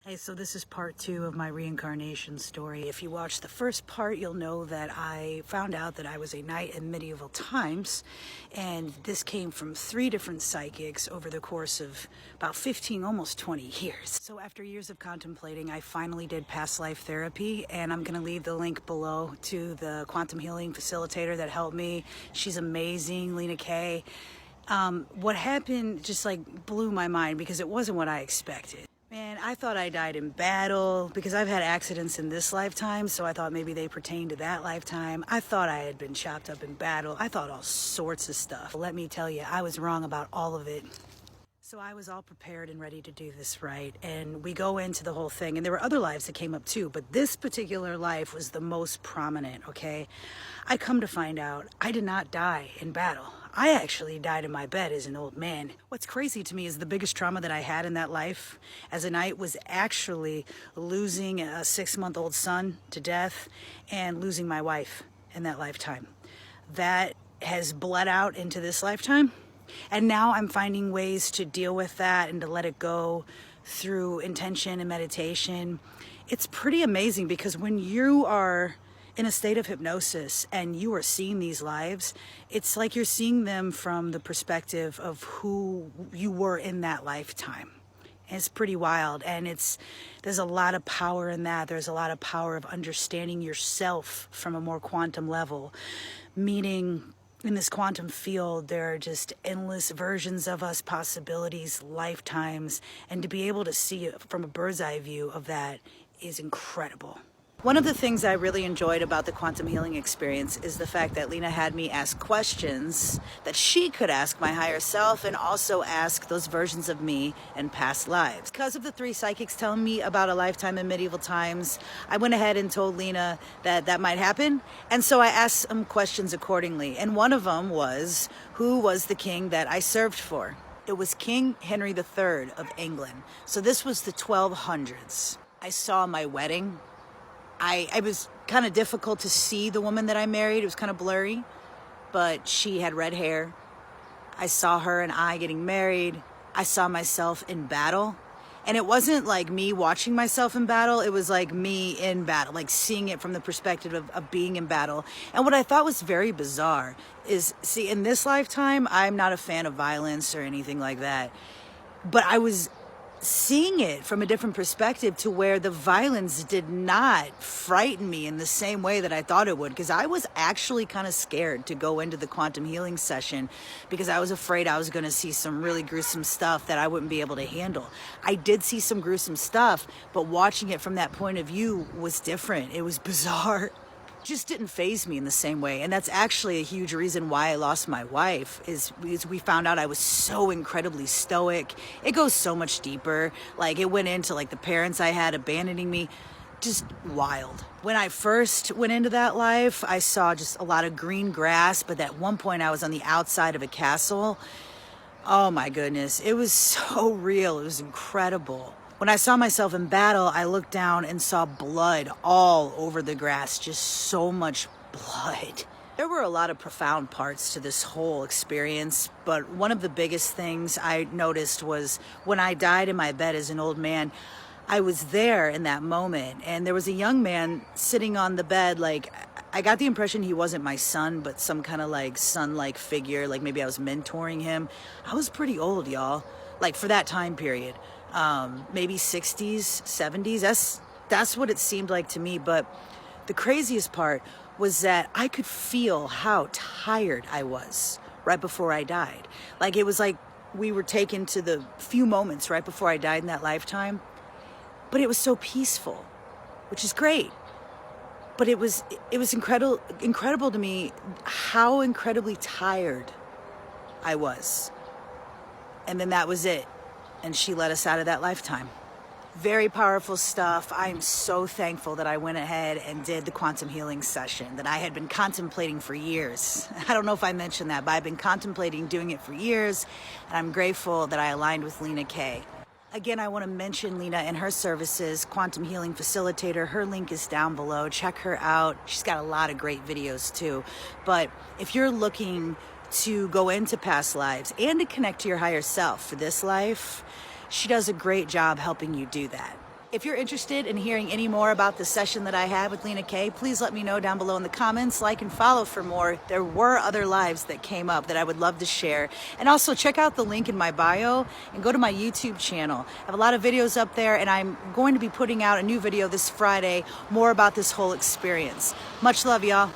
Hey, so this is part 2 of my reincarnation story. If you watch the first part, you'll know that I found out that I was a knight in medieval times, and this came from 3 different psychics over the course of about 15, almost 20 years. So after years of contemplating, I finally did past life therapy, and I'm gonna leave the link below to the quantum healing facilitator that helped me. She's amazing, Linna Kay. What happened just like blew my mind because it wasn't what I expected. Man, I thought I died in battle because I've had accidents in this lifetime, so I thought maybe they pertain to that lifetime. I thought I had been chopped up in battle. I thought all sorts of stuff. Let me tell you, I was wrong about all of it. So I was all prepared and ready to do this right, and we go into the whole thing, and there were other lives that came up too, but this particular life was the most prominent, okay? I come to find out I did not die in battle. I actually died in my bed as an old man. What's crazy to me is the biggest trauma that I had in that life as a knight was actually losing a 6-month-old son to death and losing my wife in that lifetime. That has bled out into this lifetime. And now I'm finding ways to deal with that and to let it go through intention and meditation. It's pretty amazing because when you are in a state of hypnosis and you are seeing these lives, it's like you're seeing them from the perspective of who you were in that lifetime. And it's pretty wild, and there's a lot of power in that. There's a lot of power of understanding yourself from a more quantum level, meaning in this quantum field, there are just endless versions of us, possibilities, lifetimes, and to be able to see it from a bird's eye view of that is incredible. One of the things I really enjoyed about the quantum healing experience is the fact that Linna had me ask questions that she could ask my higher self and also ask those versions of me in past lives. Because of the 3 psychics telling me about a lifetime in medieval times, I went ahead and told Linna that that might happen. And so I asked some questions accordingly. And one of them was, who was the king that I served for? It was King Henry III of England. So this was the 1200s. I saw my wedding. I was kind of difficult to see the woman that I married. It was kind of blurry, but she had red hair. I saw her and I getting married. I saw myself in battle. And it wasn't like me watching myself in battle. It was like me in battle, like seeing it from the perspective of being in battle. And what I thought was very bizarre is, see, in this lifetime, I'm not a fan of violence or anything like that. But I was seeing it from a different perspective to where the violence did not frighten me in the same way that I thought it would, because I was actually kind of scared to go into the quantum healing session because I was afraid I was going to see some really gruesome stuff that I wouldn't be able to handle. I did see some gruesome stuff, but watching it from that point of view was different. It was bizarre. Just didn't faze me in the same way. And that's actually a huge reason why I lost my wife is we found out I was so incredibly stoic. It goes so much deeper. Like, it went into like the parents I had abandoning me. Just wild. When I first went into that life, I saw just a lot of green grass, but at one point I was on the outside of a castle. Oh my goodness, it was so real. It was incredible. When I saw myself in battle, I looked down and saw blood all over the grass, just so much blood. There were a lot of profound parts to this whole experience, but one of the biggest things I noticed was when I died in my bed as an old man, I was there in that moment, and there was a young man sitting on the bed. Like, I got the impression he wasn't my son, but some kind of like son-like figure, like maybe I was mentoring him. I was pretty old, y'all, like for that time period. Maybe 60s, 70s. That's what it seemed like to me. But the craziest part was that I could feel how tired I was right before I died. Like, it was like we were taken to the few moments right before I died in that lifetime. But it was so peaceful, which is great. But it was incredible to me how incredibly tired I was. And then that was it. And she let us out of that lifetime. Very powerful stuff. I am so thankful that I went ahead and did the quantum healing session that I had been contemplating for years. I don't know if I mentioned that, but I've been contemplating doing it for years, and I'm grateful that I aligned with Linna Kay. Again, I want to mention Linna and her services, Quantum Healing Facilitator. Her link is down below. Check her out. She's got a lot of great videos too. But if you're looking to go into past lives and to connect to your higher self for this life, she does a great job helping you do that. If you're interested in hearing any more about the session that I had with Linna Kay, please let me know down below in the comments. Like and follow for more. There were other lives that came up that I would love to share. And also check out the link in my bio and go to my YouTube channel. I have a lot of videos up there, and I'm going to be putting out a new video this Friday more about this whole experience. Much love, y'all.